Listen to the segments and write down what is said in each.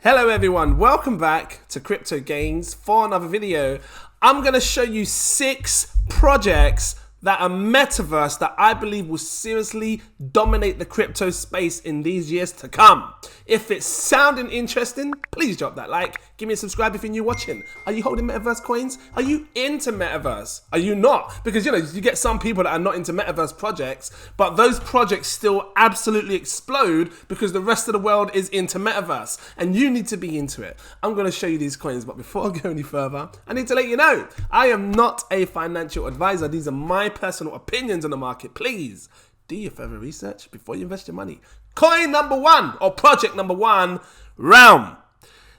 Hello everyone, welcome back to Crypto Gains for another video. I'm going to show you 6 projects that are metaverse that I believe will seriously dominate the crypto space in these years to come. If it's sounding interesting, please drop that like, give me a subscribe if you're new watching. Are you holding metaverse coins? Are you into metaverse? Are you not? Because you get some people that are not into metaverse projects, but those projects still absolutely explode because the rest of the world is into metaverse and you need to be into it. I'm going to show you these coins, but before I go any further, I need to let you know, I am not a financial advisor. These are my personal opinions on the market. Please do your further research before you invest your money. Coin number 1 or project number 1, ETHEREUM.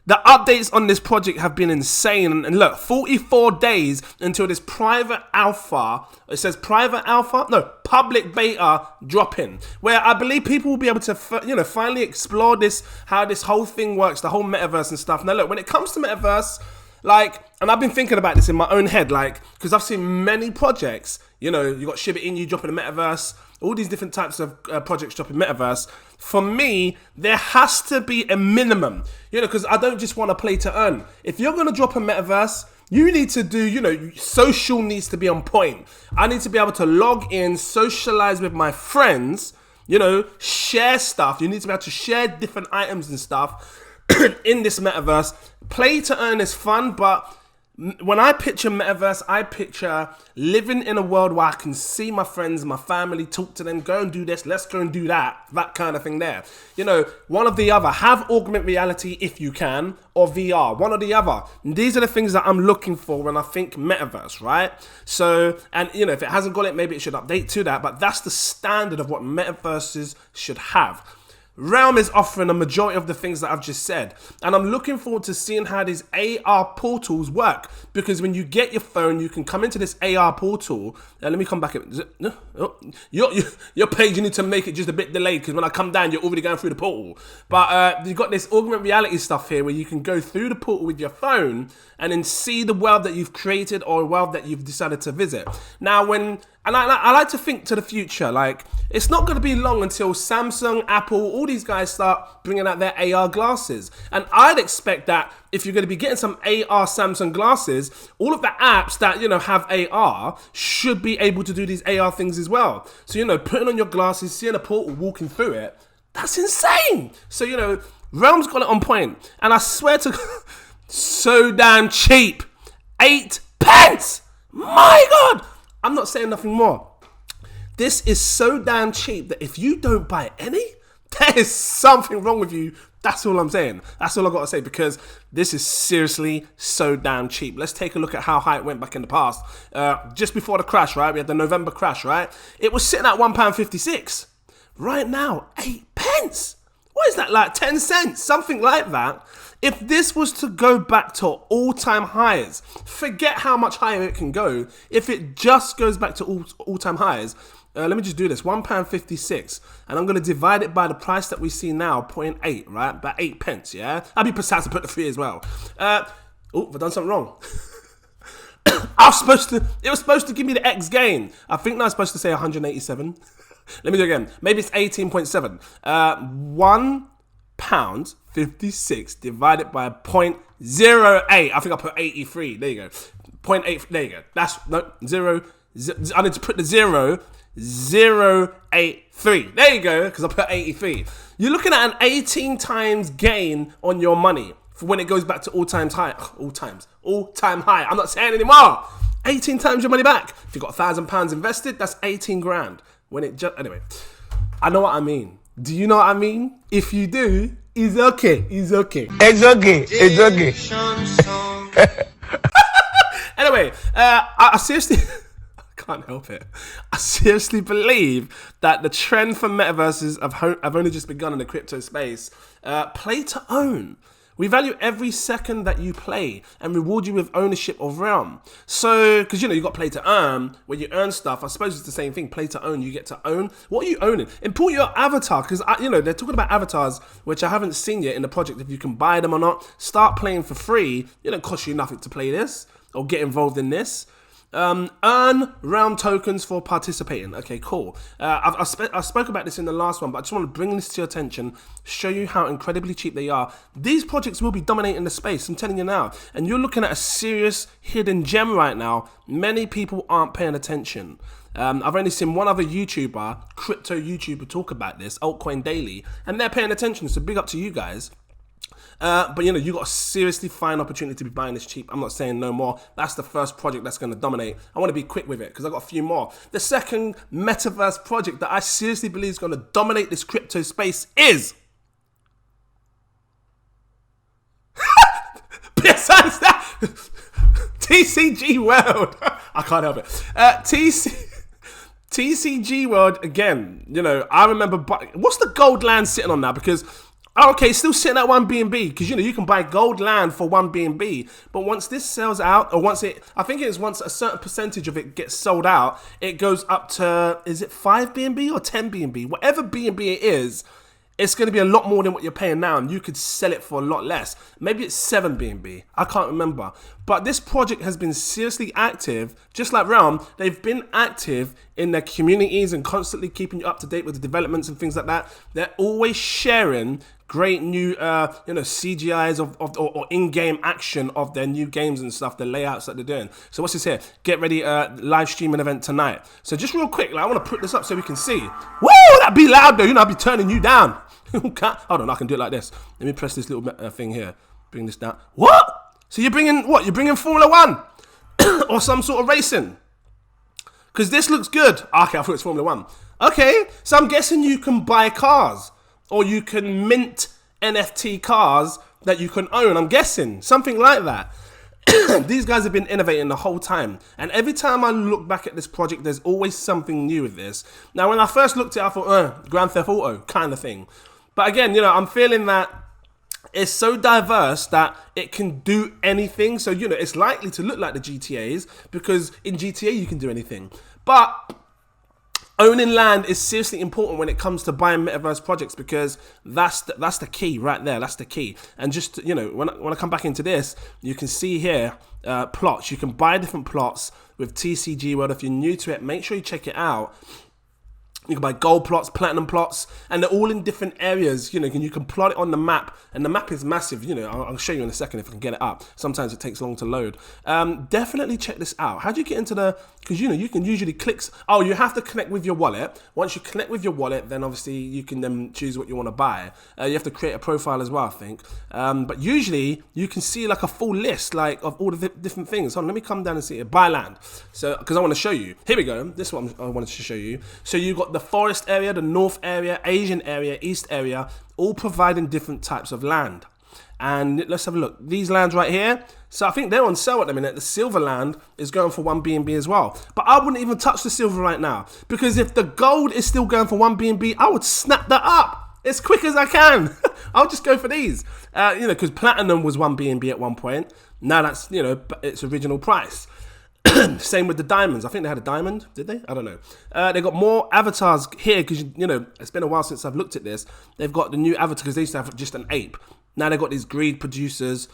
The updates on this project have been insane. And look, 44 days until this private alpha, it says private alpha? No, public beta dropping, where I believe people will be able to, finally explore this, how this whole thing works, the whole metaverse and stuff. Now look, when it comes to metaverse, and I've been thinking about this in my own head, because I've seen many projects, you got Shiba Inu dropping the metaverse, all these different types of projects dropping metaverse. For me, there has to be a minimum, because I don't just want to play to earn. If you're going to drop a metaverse, you need to do, social needs to be on point. I need to be able to log in, socialize with my friends, share stuff. You need to be able to share different items and stuff in this metaverse. Play to earn is fun, but when I picture metaverse, I picture living in a world where I can see my friends, my family, talk to them, go and do this, let's go and do that kind of thing there. One or the other. Have augmented reality if you can, or VR, one or the other. And these are the things that I'm looking for when I think metaverse, right? So, and if it hasn't got it, maybe it should update to that, but that's the standard of what metaverses should have. ETHEREUM is offering a majority of the things that I've just said, and I'm looking forward to seeing how these AR portals work, because when you get your phone, you can come into this AR portal. Let me come back. Your page, you need to make it just a bit delayed, because when I come down, you're already going through the portal. But you've got this augmented reality stuff here where you can go through the portal with your phone and then see the world that you've created or a world that you've decided to visit. Now, I like to think to the future, it's not going to be long until Samsung, Apple, all these guys start bringing out their AR glasses. And I'd expect that if you're going to be getting some AR Samsung glasses, all of the apps that, have AR should be able to do these AR things as well. So, putting on your glasses, seeing a portal, walking through it, that's insane. So, ETHEREUM's got it on point. And I swear to God, so damn cheap. 8 pence! My God! I'm not saying nothing more. This is so damn cheap that if you don't buy any, there is something wrong with you. That's all I'm saying. That's all I got to say, because this is seriously so damn cheap. Let's take a look at how high it went back in the past. Just before the crash, right? We had the November crash, right? It was sitting at £1.56. Right now, 8 pence. What is that, like 10 cents? Something like that. If this was to go back to all-time highs, forget how much higher it can go. If it just goes back to all-time highs, let me just do this, £1.56, and I'm going to divide it by the price that we see now, 0.8, right? About 8 pence, yeah? I'll be precise to put the 3 as well. I've done something wrong. It was supposed to give me the X gain. I think now it's supposed to say 187. Let me do it again. Maybe it's 18.7. £1.56 divided by 0.08. I think I put 83. There you go. 0.8. There you go. That's no 0. I need to put the 0.083. There you go, because I put 83. You're looking at an 18 times gain on your money for when it goes back to all-time high. All-time high. I'm not saying anymore. 18 times your money back. If you've got £1,000 invested, that's 18 grand. Anyway, I know what I mean. Do you know what I mean? If you do, it's okay. It's okay. It's okay. It's okay. Anyway, I seriously, I can't help it. I seriously believe that the trend for metaverses have only just begun in the crypto space. Play to own. We value every second that you play and reward you with ownership of ETHEREUM. So, because you got play to earn, where you earn stuff. I suppose it's the same thing. Play to own, you get to own. What are you owning? Import your avatar, because they're talking about avatars, which I haven't seen yet in the project. If you can buy them or not, start playing for free. It don't cost you nothing to play this or get involved in this. Earn realm tokens for participating. Okay, cool. I spoke about this in the last one, but I just want to bring this to your attention, show you how incredibly cheap they are. These projects will be dominating the space, I'm telling you now. And you're looking at a serious hidden gem right now. Many people aren't paying attention. I've only seen one other YouTuber, crypto YouTuber, talk about this, Altcoin Daily, and they're paying attention, so big up to you guys. But you know, you got a seriously fine opportunity to be buying this cheap. I'm not saying no more. That's the first project that's going to dominate. I want to be quick with it because I got a few more. The second metaverse project that I seriously believe is going to dominate this crypto space is besides that, TCG World. I can't help it. TCG World again. You know, I remember. What's the gold land sitting on now? Because okay, it's still sitting at 1 BNB because you know you can buy gold land for 1 BNB. But once this sells out, or once once a certain percentage of it gets sold out, it goes up to, is it 5 BNB or 10 BNB? Whatever BNB it is, it's going to be a lot more than what you're paying now, and you could sell it for a lot less. Maybe it's 7 BNB. I can't remember. But this project has been seriously active, just like Realm. They've been active in their communities and constantly keeping you up to date with the developments and things like that. They're always sharing great new, CGIs or in-game action of their new games and stuff, the layouts that they're doing. So what's this here? Get ready, live streaming event tonight. So just real quick, I want to put this up so we can see. Woo! That'd be loud though. You know, I'd be turning you down. Hold on, I can do it like this. Let me press this little thing here. Bring this down. What? So you're bringing what? You're bringing Formula 1 or some sort of racing? Because this looks good. Okay, I thought it's Formula 1. Okay, so I'm guessing you can buy cars or you can mint NFT cars that you can own. I'm guessing something like that. These guys have been innovating the whole time, and every time I look back at this project, there's always something new with this. Now, when I first looked at it, I thought, Grand Theft Auto kind of thing. But again, you know, I'm feeling that it's so diverse that it can do anything. So, you know, it's likely to look like the GTAs because in GTA you can do anything. But owning land is seriously important when it comes to buying metaverse projects because that's the key right there. That's the key. And just, you know, when I come back into this, you can see here plots. You can buy different plots with TCG World. If you're new to it, make sure you check it out. You can buy gold plots, platinum plots, and they're all in different areas. You know, you can plot it on the map, and the map is massive. You know, I'll show you in a second if I can get it up. Sometimes it takes long to load. Definitely check this out. How do you get into the? Because you know, you can usually click. Oh, you have to connect with your wallet. Once you connect with your wallet, then obviously you can then choose what you want to buy. You have to create a profile as well, I think. But usually you can see like a full list, like of all the different things. Hold on, let me come down and see it. Buy land. So, because I want to show you. Here we go. This is what I wanted to show you. So you got the forest area, the north area, Asian area, east area, all providing different types of land. And let's have a look. These lands right here, so I think they're on sale at the minute. The silver land is going for 1 BNB as well. But I wouldn't even touch the silver right now because if the gold is still going for 1 BNB, I would snap that up as quick as I can. I'll just go for these. You know, because platinum was 1 BNB at one point. Now that's, you know, its original price. Same with the diamonds. I think they had a diamond, did they? I don't know. They got more avatars here because, you know, it's been a while since I've looked at this. They've got the new avatar because they used to have just an ape. Now they've got these greed producers,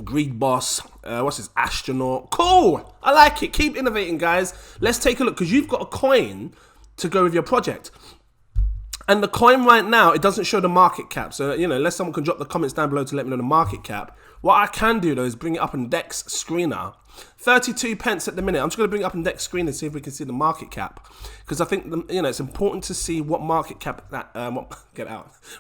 greed boss, what's this, astronaut. Cool! I like it. Keep innovating, guys. Let's take a look because you've got a coin to go with your project. And the coin right now, it doesn't show the market cap. So, you know, unless someone can drop the comments down below to let me know the market cap. What I can do, though, is bring it up in Dex Screener. 32 pence at the minute. I'm just going to bring it up in Dex Screener and see if we can see the market cap. Because I think, you know, it's important to see what market cap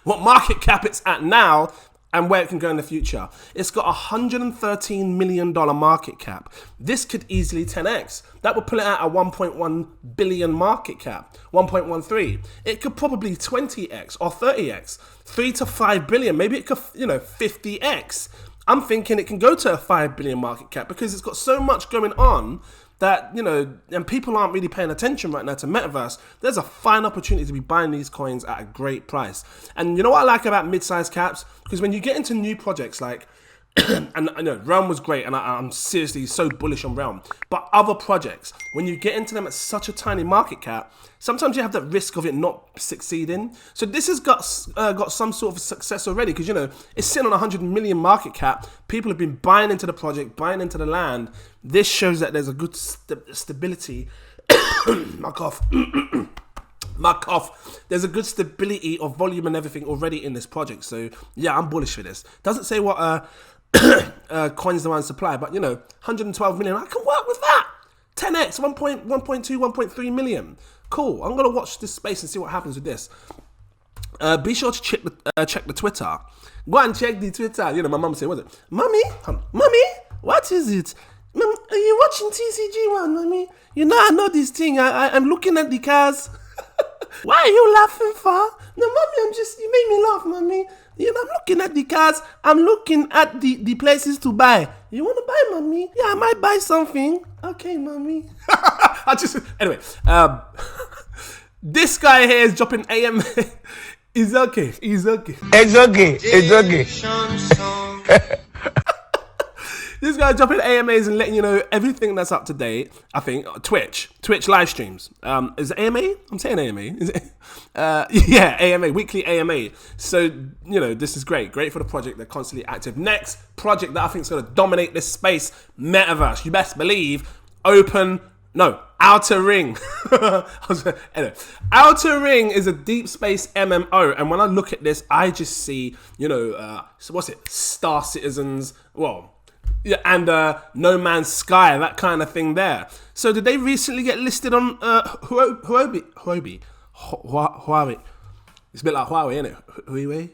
what market cap it's at now and where it can go in the future. It's got a $113 million market cap. This could easily 10x. That would pull it at a 1.1 billion market cap, 1.13. It could probably 20x or 30x, 3 to 5 billion. Maybe it could, you know, 50x. I'm thinking it can go to a 5 billion market cap because it's got so much going on that, you know, and people aren't really paying attention right now to Metaverse. There's a fine opportunity to be buying these coins at a great price. And you know what I like about mid-sized caps? Because when you get into new projects like And I know Realm was great, and I'm seriously so bullish on Realm. But other projects, when you get into them at such a tiny market cap, sometimes you have that risk of it not succeeding. So this has got some sort of success already, because, you know, it's sitting on 100 million market cap. People have been buying into the project, buying into the land. This shows that there's a good stability. My cough. My cough. There's a good stability of volume and everything already in this project. So yeah, I'm bullish for this. Doesn't say what coins demand supply, but, you know, 112 million, I can work with that. 10x, 1.2, 1.3 million. Cool. I'm gonna watch this space and see what happens with this. Be sure to check the Twitter. Go and check the Twitter. You know, my mum said, "What's it, mommy? Mommy, what is it? Mom, are you watching TCG World, mommy? You know, I know this thing. I'm looking at the cars." "Why are you laughing for?" "No, mommy, you made me laugh, mommy. You know, I'm looking at the cars. I'm looking at the places to buy. You want to buy, mommy? Yeah, I might buy something." "Okay, mommy." Anyway, this guy here is dropping AMA. He's okay. It's okay. This guy's dropping AMAs and letting you know everything that's up to date. I think Twitch live streams. Is it AMA? I'm saying AMA. Is it? Yeah, AMA, weekly AMA. So, you know, this is great for the project. They're constantly active. Next project that I think is going to dominate this space, Metaverse. You best believe. Outer Ring. Anyway, Outer Ring is a deep space MMO, and when I look at this, I just see, you know, Star Citizens. Well. Yeah, and No Man's Sky, that kind of thing there. So did they recently get listed on Huobi? Huawei. It's a bit like Huawei, isn't it? Huobi.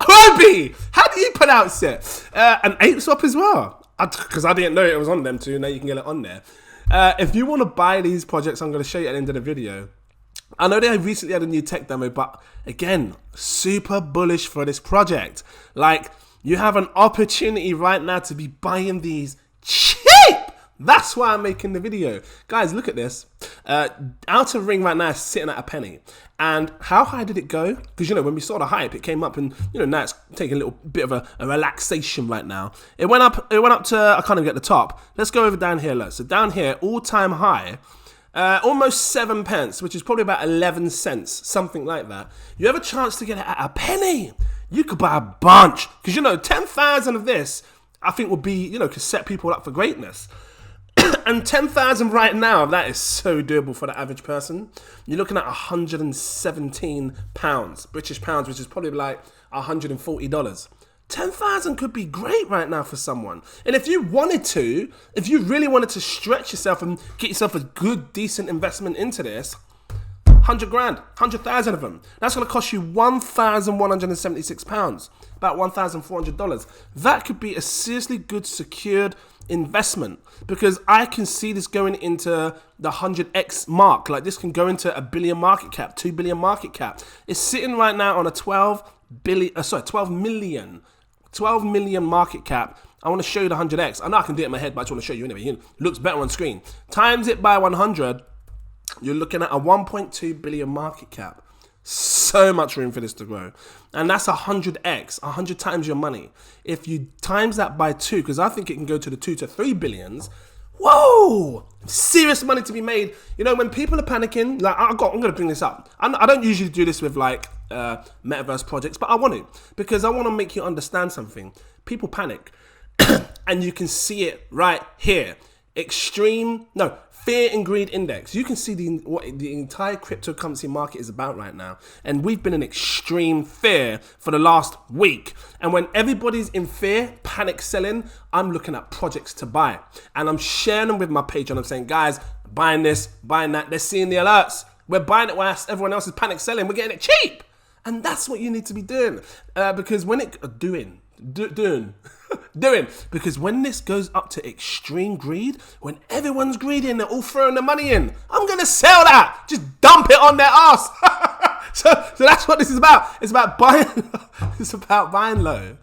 Huobi. How do you pronounce it? And ApeSwap as well. Because I didn't know it was on them too. Now you can get it on there. If you want to buy these projects, I'm going to show you at the end of the video. I know they recently had a new tech demo, but again, super bullish for this project. Like, you have an opportunity right now to be buying these cheap. That's why I'm making the video. Guys, look at this. Outer Ring right now is sitting at a penny. And how high did it go? Because, you know, when we saw the hype, it came up and, you know, now it's taking a little bit of a relaxation right now. It went up to, I can't even get the top. Let's go over down here, look. So down here, all-time high. Almost 7 pence, which is probably about 11 cents, something like that. You have a chance to get it at a penny. You could buy a bunch. Because, you know, 10,000 of this, I think would be, you know, could set people up for greatness. And 10,000 right now, that is so doable for the average person. You're looking at £117, British pounds, which is probably like $140. 10,000 could be great right now for someone. And if you really wanted to stretch yourself and get yourself a good, decent investment into this, 100 grand, 100,000 of them. That's going to cost you £1,176, about $1,400. That could be a seriously good, secured investment, because I can see this going into the 100x mark. Like, this can go into a billion market cap, 2 billion market cap. It's sitting right now on a 12 million market cap. I want to show you the 100x. I know I can do it in my head, but I just want to show you anyway. It looks better on screen. Times it by 100, you're looking at a 1.2 billion market cap. So much room for this to grow. And that's 100x, 100 times your money. If you times that by 2, because I think it can go to the 2 to 3 billions, whoa! Serious money to be made. You know, when people are panicking, like, I'm going to bring this up. I don't usually do this with, like, metaverse projects, but I want to, because I want to make you understand something. People panic, and you can see it right here. Fear and greed index. You can see what the entire cryptocurrency market is about right now. And we've been in extreme fear for the last week. And when everybody's in fear, panic selling, I'm looking at projects to buy. And I'm sharing them with my page, and I'm saying, guys, buying this, buying that. They're seeing the alerts. We're buying it whilst everyone else is panic selling. We're getting it cheap. And that's what you need to be doing. Because when because when this goes up to extreme greed, when everyone's greedy and they're all throwing the money in, I'm gonna sell that. Just dump it on their ass. so that's what this is about. It's about buying. It's about buying low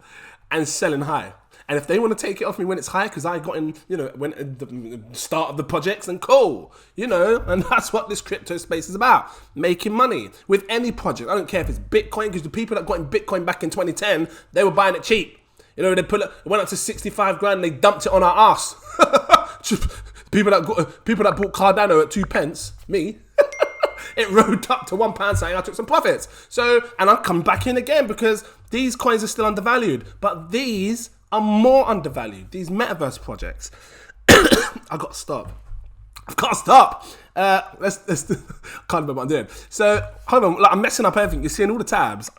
and selling high. And if they want to take it off me when it's high, because I got in, you know, when at the start of the projects, then cool, you know, and that's what this crypto space is about, making money with any project. I don't care if it's Bitcoin, because the people that got in Bitcoin back in 2010, they were buying it cheap. You know, it went up to 65 grand and they dumped it on our ass. people that bought Cardano at 2 pence, me, it rode up to £1 saying I took some profits. So, and I'll come back in again because these coins are still undervalued, but these are more undervalued, these metaverse projects. I've got to stop. Let's can't remember what I'm doing. So, hold on, like, I'm messing up everything. You're seeing all the tabs.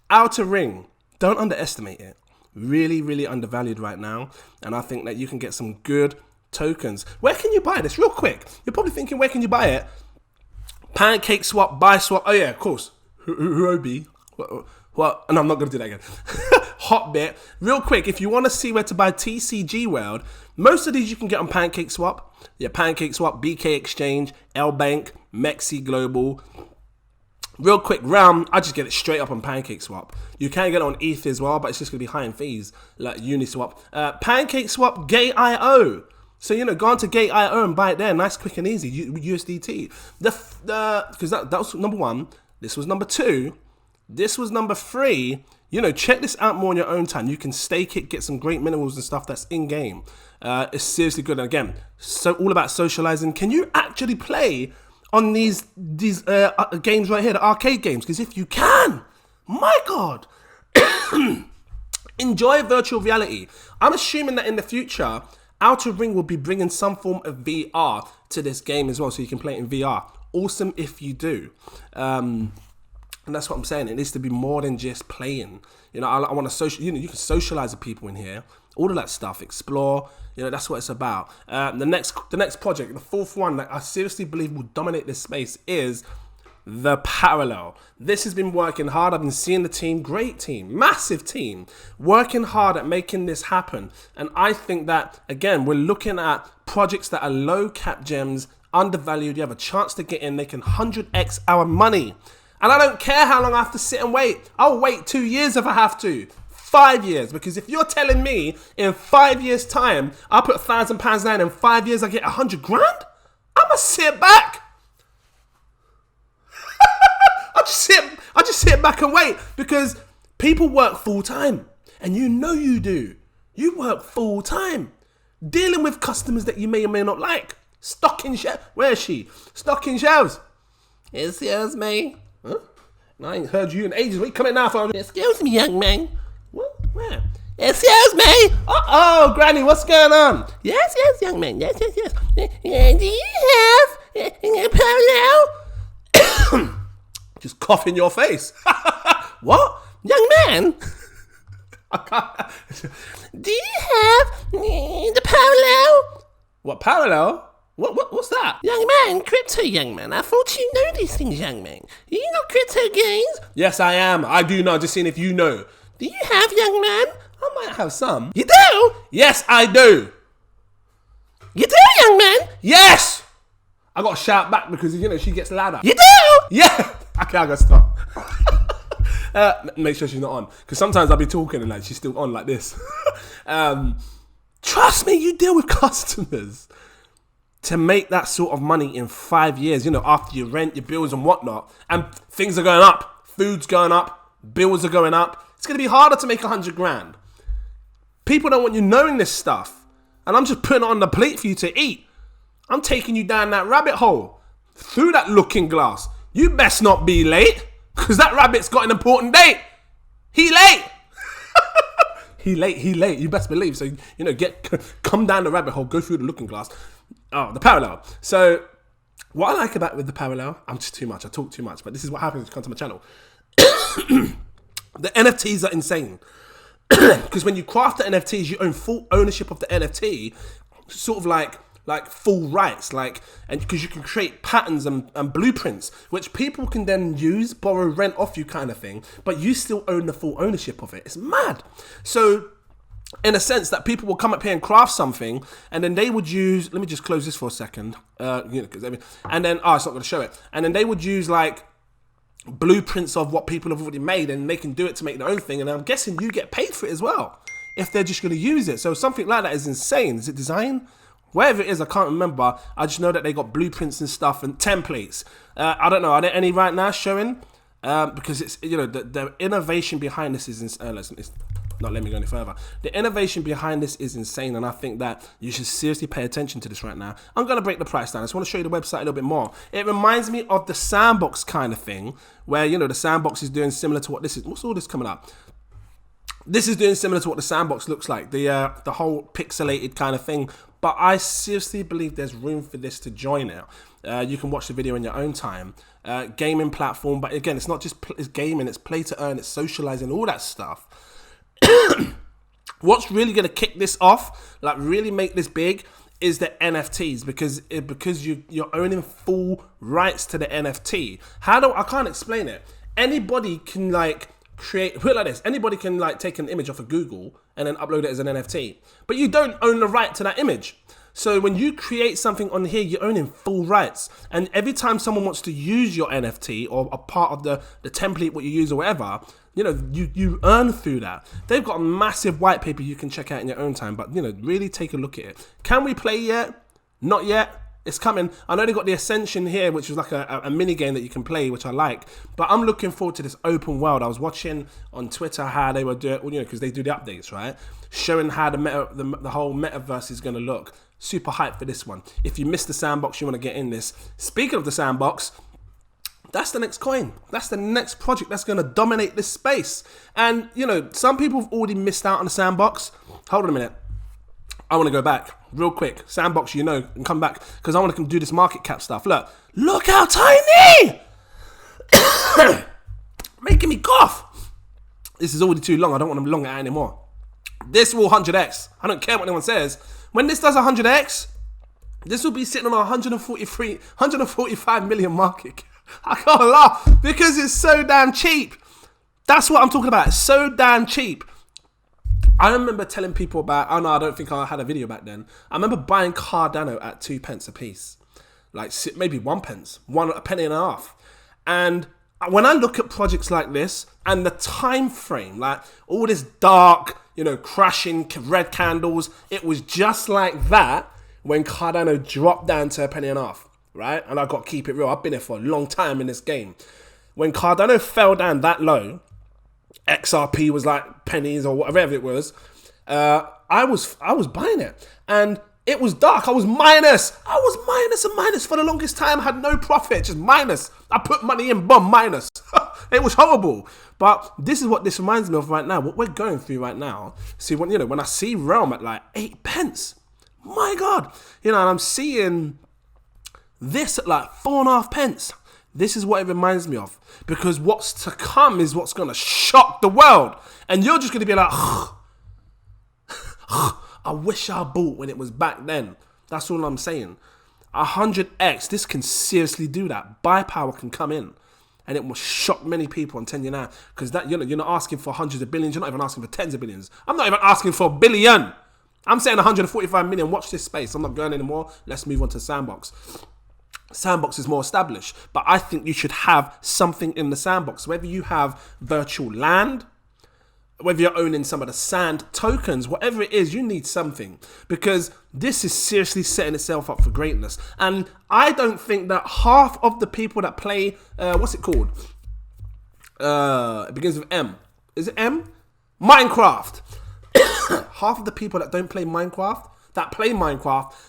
Outer Ring, don't underestimate it. Really, really undervalued right now. And I think that you can get some good tokens. Where can you buy this? Real quick. You're probably thinking, where can you buy it? Pancake swap, buy swap. Oh yeah, of course. Huobi. What? And I'm not going to do that again. Hotbit. Real quick, if you want to see where to buy TCG World, most of these you can get on Pancake Swap. Yeah, Pancake Swap, BK Exchange, L-Bank, Mexi Global. Real quick, Realm, I just get it straight up on Pancake Swap. You can get it on ETH as well, but it's just going to be high in fees, like Uniswap. Pancake Swap, Gate.io. So, you know, go on to Gate.io and buy it there. Nice, quick and easy. USDT. Because that was number 1. This was number 2. This was number 3. You know, check this out more on your own time. You can stake it, get some great minerals and stuff that's in-game. It's seriously good. And again, so all about socializing. Can you actually play on these games right here, the arcade games? Because if you can, my God, enjoy virtual reality. I'm assuming that in the future, Outer Ring will be bringing some form of VR to this game as well, so you can play it in VR. Awesome if you do. And that's what I'm saying. It needs to be more than just playing. You know, I want to social. You know, you can socialize with people in here. All of that stuff. Explore. You know, that's what it's about. The next project, the 4th one that I seriously believe will dominate this space is the Parallel. This has been working hard. I've been seeing the team, great team, massive team, working hard at making this happen. And I think that, again, we're looking at projects that are low cap gems, undervalued. You have a chance to get in. They can 100x our money. And I don't care how long I have to sit and wait. I'll wait 2 years if I have to. 5 years. Because if you're telling me in 5 years' time, I'll put £1,000 down, in 5 years I get 100 grand, I'm going to sit back. I just sit back and wait, because people work full time, and you know you do. You work full time, dealing with customers that you may or may not like. Stocking shelves. Where is she? Stocking shelves. Excuse me. Huh? I ain't heard you in ages. Wait, come in now for. Excuse me, young man. What? Where? Excuse me. Oh, Granny, what's going on? Yes, young man. Yes. Do you have Parallel? Just cough in your face. What? Young man? I can't. Do you have the Parallel? What Parallel? What's that? Young man, crypto young man. I thought you know these things, young man. Do you know crypto games? Yes, I am. I do know. Just seeing if you know. Do you have, young man? I might have some. You do? Yes, I do. You do, young man? Yes! I got to shout back because, you know, she gets louder. You do? Yeah! Okay, I got to stop. Make sure she's not on. Because sometimes I'll be talking and like she's still on like this. Trust me, you deal with customers. To make that sort of money in 5 years, you know, after your rent, your bills and whatnot, and things are going up, food's going up, bills are going up, it's going to be harder to make 100 grand. People don't want you knowing this stuff. And I'm just putting it on the plate for you to eat. I'm taking you down that rabbit hole, through that looking glass. You best not be late, because that rabbit's got an important date. He late. He late. You best believe. So, you know, come down the rabbit hole, go through the looking glass. Oh, the Parallel. So, what I like about with the Parallel, I'm just too much. I talk too much, but this is what happens when you come to my channel. The NFTs are insane. Because when you craft the NFTs, you own full ownership of the NFT, sort of like full rights, and because you can create patterns and blueprints, which people can then use, borrow, rent off you kind of thing, but you still own the full ownership of it. It's mad. So, in a sense that people will come up here and craft something, and then they would use, let me just close this for a second, and then, it's not going to show it, and then they would use like blueprints of what people have already made, and they can do it to make their own thing, and I'm guessing you get paid for it as well. if they're just going to use it. So something like that is insane. Is it design? Whatever it is, I can't remember. I just know that they got blueprints and stuff and templates. I don't know. Are there any right now showing? Because it's, you know, the innovation behind this is it's not let me go any further. The innovation behind this is insane, and I think that you should seriously pay attention to this right now. I'm going to break the price down. I just want to show you the website a little bit more. It reminds me of the Sandbox kind of thing, where, you know, the Sandbox is doing similar to what this is. What's all this coming up? This is doing similar to what the Sandbox looks like, the whole pixelated kind of thing. But I seriously believe there's room for this to join it. You can watch the video in your own time. Gaming platform, but again, it's not just it's gaming, it's play to earn, it's socializing, all that stuff. What's really going to kick this off, like really make this big, is the NFTs, because you're owning full rights to the NFT. I can't explain it. Anybody can like put it like this. Anybody can like take an image off of Google and then upload it as an NFT, but you don't own the right to that image. So when you create something on here, you're owning full rights. And every time someone wants to use your NFT or a part of the template, what you use or whatever, you know, you earn through that. They've got a massive white paper you can check out in your own time, but, you know, really take a look at it. Can we play yet? Not yet. It's coming. I know they got the Ascension here, which is like a mini game that you can play, which I like. But I'm looking forward to this open world. I was watching on Twitter how they were doing, you know, because they do the updates, right? Showing how the whole metaverse is going to look. Super hyped for this one. If you missed the Sandbox, you want to get in this. Speaking of the Sandbox, that's the next coin. That's the next project that's going to dominate this space. And, you know, some people have already missed out on the Sandbox. Hold on a minute. I want to go back real quick. Sandbox, you know, and come back because I want to do this market cap stuff. Look how tiny! Making me cough. This is already too long. I don't want to long it out anymore. This will 100x. I don't care what anyone says. When this does 100x, this will be sitting on a 145 million market cap. I can't laugh because it's so damn cheap. That's what I'm talking about. It's so damn cheap. I remember telling people about, oh no, I don't think I had a video back then. I remember buying Cardano at 2 pence a piece. Like maybe 1 pence, a penny and a half. And when I look at projects like this and the time frame, like all this dark, you know, crashing red candles, it was just like that when Cardano dropped down to a penny and a half, right? And I got to keep it real. I've been here for a long time in this game. When Cardano fell down that low, Xrp was like pennies or whatever it was, I was buying it. And it was dark. I was minus and minus for the longest time. I had no profit, just minus. I put money in, boom, minus. It was horrible. But this is what this reminds me of right now. What we're going through right now. See, when I see Realm at like 8 pence, my God, you know, and I'm seeing this at like 4.5 pence. This is what it reminds me of. Because what's to come is what's going to shock the world. And you're just going to be like, I wish I bought when it was back then. That's all I'm saying. 100x, this can seriously do that. Buy power can come in. And it will shock many people, I'm telling you now. Because that, you know, you're not asking for hundreds of billions. You're not even asking for tens of billions. I'm not even asking for a billion. I'm saying 145 million. Watch this space. I'm not going anymore. Let's move on to Sandbox. Sandbox is more established. But I think you should have something in the Sandbox. Whether you have virtual land, whether you're owning some of the sand tokens, whatever it is, you need something. Because this is seriously setting itself up for greatness. And I don't think that half of the people that play, what's it called? It begins with M. Is it M? Minecraft. Half of the people that don't play Minecraft,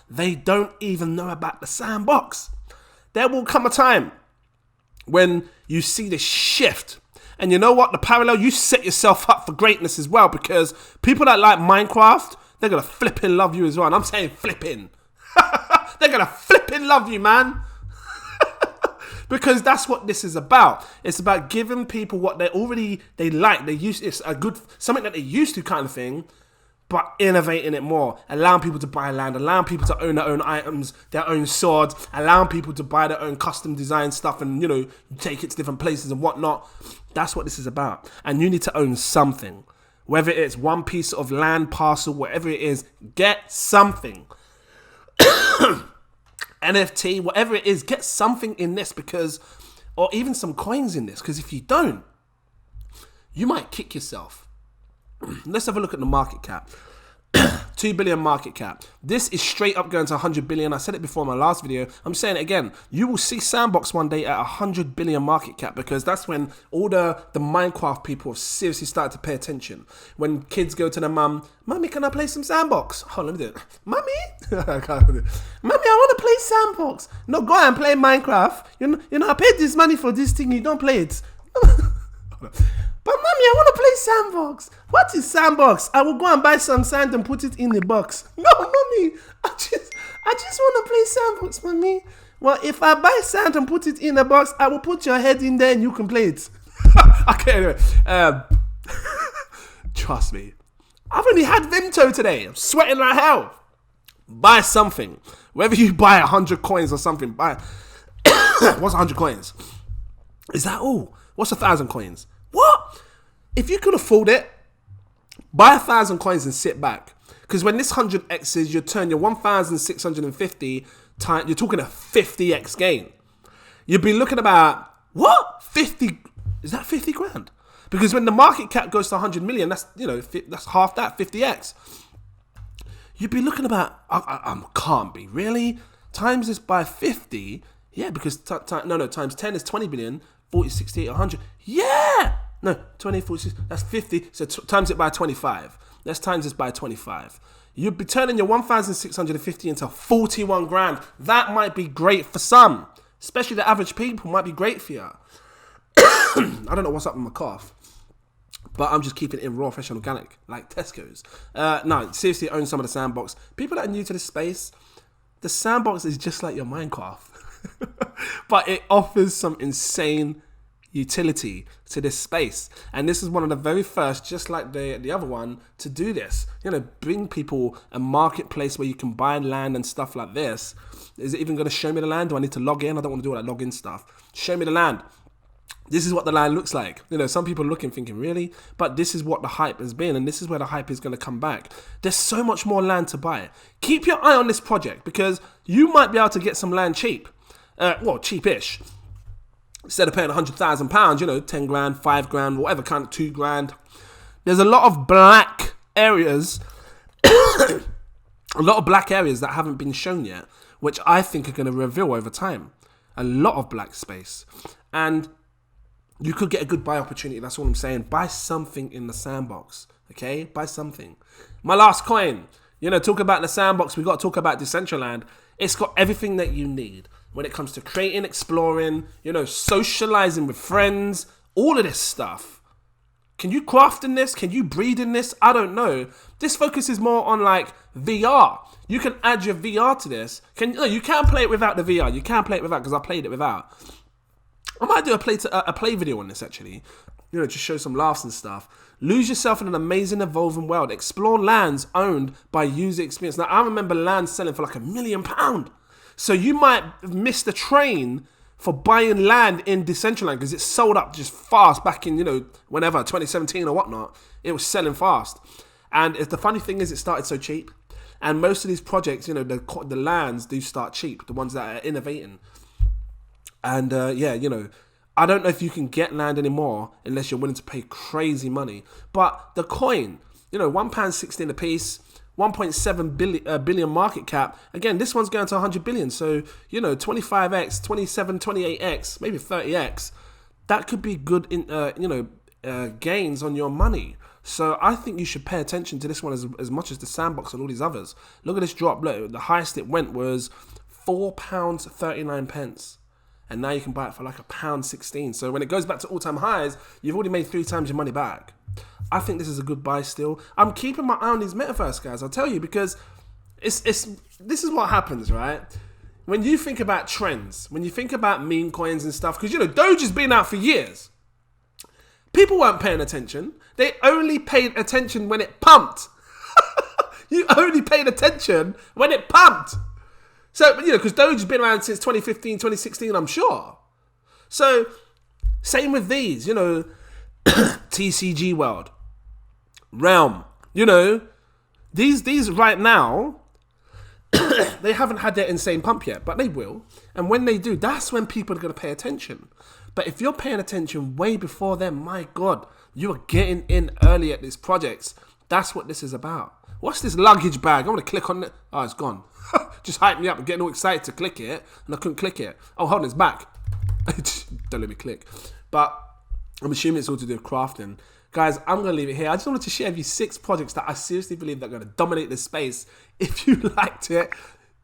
they don't even know about the Sandbox. There will come a time when you see this shift. And you know what? The parallel, you set yourself up for greatness as well, because people that like Minecraft, they're going to flipping love you as well. And I'm saying flipping. They're going to flipping love you, man. Because that's what this is about. It's about giving people what they like. It's a good, something that they used to kind of thing, but innovating it more. Allowing people to buy land, allowing people to own their own items, their own swords, allowing people to buy their own custom design stuff and, you know, take it to different places and whatnot. That's what this is about. And you need to own something. Whether it's one piece of land parcel, whatever it is, get something. NFT, whatever it is, get something in this because, or even some coins in this, because if you don't, you might kick yourself. let's have a look at the market cap. 2 billion market cap. This is straight up going to 100 billion. I said it before in my last video. I'm saying it again. You will see Sandbox one day at 100 billion market cap, because that's when all the Minecraft people have seriously started to pay attention. When kids go to their mum, "Mummy, can I play some Sandbox?" Oh, let me do it. "Mummy?" "Mummy, I want to play Sandbox." "No, go and play Minecraft. You know, I paid this money for this thing. You don't play it." "But mommy, I want to play Sandbox." "What is Sandbox?" "I will go and buy some sand and put it in the box." "No, mommy, I just want to play Sandbox, mommy." "Well, if I buy sand and put it in the box, I will put your head in there and you can play it." Okay, anyway. Trust me. I've only had Vimto today. I'm sweating like hell. Buy something. Whether you buy 100 coins or something, buy. What's 100 coins? Is that all? What's 1,000 coins? What? If you could afford it, buy 1,000 coins and sit back. Because when this 100x's, you turn your 1,650 times, you're talking a 50x gain. You'd be looking about, what? 50, is that 50 grand? Because when the market cap goes to 100 million, that's, that's half that, 50x. You'd be looking about, I can't be, really? Times this by 50, yeah, because, times 10 is 20 billion, 40, 60, 100. Yeah! No, 20, 46, that's 50. So times it by 25. Let's times this by 25. You'd be turning your 1,650 into 41 grand. That might be great for some. Especially the average people might be great for you. I don't know what's up with my cough. But I'm just keeping it in raw, fresh and organic, like Tesco's. No, seriously, own some of the Sandbox. People that are new to this space, the Sandbox is just like your Minecraft. But it offers some insane utility to this space, and this is one of the very first, just like the other one, to do this. Bring people a marketplace where you can buy land and stuff like this. Is it even going to show me the land? Do I need to log in? I don't want to do all that login stuff. Show me the land. This is what the land looks like. Some people are looking thinking, really? But this is what the hype has been, and this is where the hype is going to come back. There's so much more land to buy. Keep your eye on this project, because you might be able to get some land cheap. Well, cheapish. Instead of paying £100,000, 10 grand, 5 grand, whatever kind of 2 grand. There's a lot of black areas, a lot of black areas that haven't been shown yet, which I think are going to reveal over time. A lot of black space. And you could get a good buy opportunity. That's all I'm saying. Buy something in the Sandbox. Okay? Buy something. My last coin. Talk about the Sandbox. We got to talk about Decentraland. It's got everything that you need when it comes to creating, exploring, socializing with friends, all of this stuff. Can you craft in this? Can you breed in this? I don't know. This focuses more on like VR. You can add your VR to this. You can't play it without the VR. You can't play it without, because I played it without. I might do a play video on this actually. Just show some laughs and stuff. Lose yourself in an amazing evolving world. Explore lands owned by user experience. Now, I remember lands selling for like £1 million. So you might have missed the train for buying land in Decentraland, because it sold up just fast back in, whenever, 2017 or whatnot. It was selling fast. And the funny thing is, it started so cheap. And most of these projects, the lands do start cheap, the ones that are innovating. And I don't know if you can get land anymore unless you're willing to pay crazy money. But the coin, £1.16 a piece, 1.7 billion market cap. Again, this one's going to 100 billion. So, 25x, 27, 28x, maybe 30x. That could be good gains on your money. So I think you should pay attention to this one as much as the Sandbox and all these others. Look at this drop. Look, the highest it went was £4.39. And now you can buy it for like £1.16. So when it goes back to all-time highs, you've already made 3 times your money back. I think this is a good buy still. I'm keeping my eye on these metaverse guys, I'll tell you, because this is what happens, right? When you think about trends, when you think about meme coins and stuff, because Doge has been out for years. People weren't paying attention. They only paid attention when it pumped. You only paid attention when it pumped. So, because Doge has been around since 2015, 2016, I'm sure. So, same with these, TCG World, Realm, these right now, they haven't had their insane pump yet, but they will. And when they do, that's when people are going to pay attention. But if you're paying attention way before then, my God, you are getting in early at these projects. That's what this is about. What's this luggage bag? I want to click on it. Oh, it's gone. Just hyped me up and getting all excited to click it, and I couldn't click it. Oh, hold on, it's back. Don't let me click. But I'm assuming it's all to do with crafting. Guys, I'm going to leave it here. I just wanted to share with you 6 projects that I seriously believe that are going to dominate this space. If you liked it,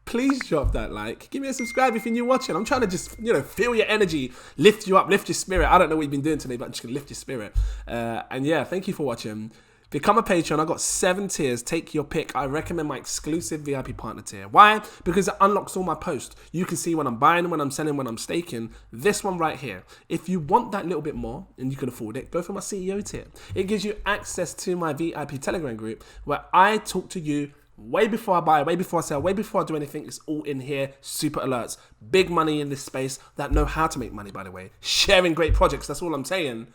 please drop that like. Give me a subscribe if you're new watching. I'm trying to just, feel your energy, lift you up, lift your spirit. I don't know what you've been doing today, but I'm just going to lift your spirit. And yeah, thank you for watching. Become a patron. I've got 7 tiers. Take your pick. I recommend my exclusive VIP partner tier. Why? Because it unlocks all my posts. You can see when I'm buying, when I'm selling, when I'm staking. This one right here. If you want that little bit more and you can afford it, go for my CEO tier. It gives you access to my VIP Telegram group where I talk to you way before I buy, way before I sell, way before I do anything. It's all in here. Super alerts. Big money in this space that know how to make money, by the way. Sharing great projects. That's all I'm saying.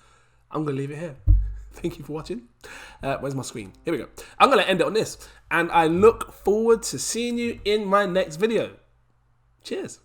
I'm going to leave it here. Thank you for watching. Where's my screen? Here we go. I'm going to end it on this. And I look forward to seeing you in my next video. Cheers.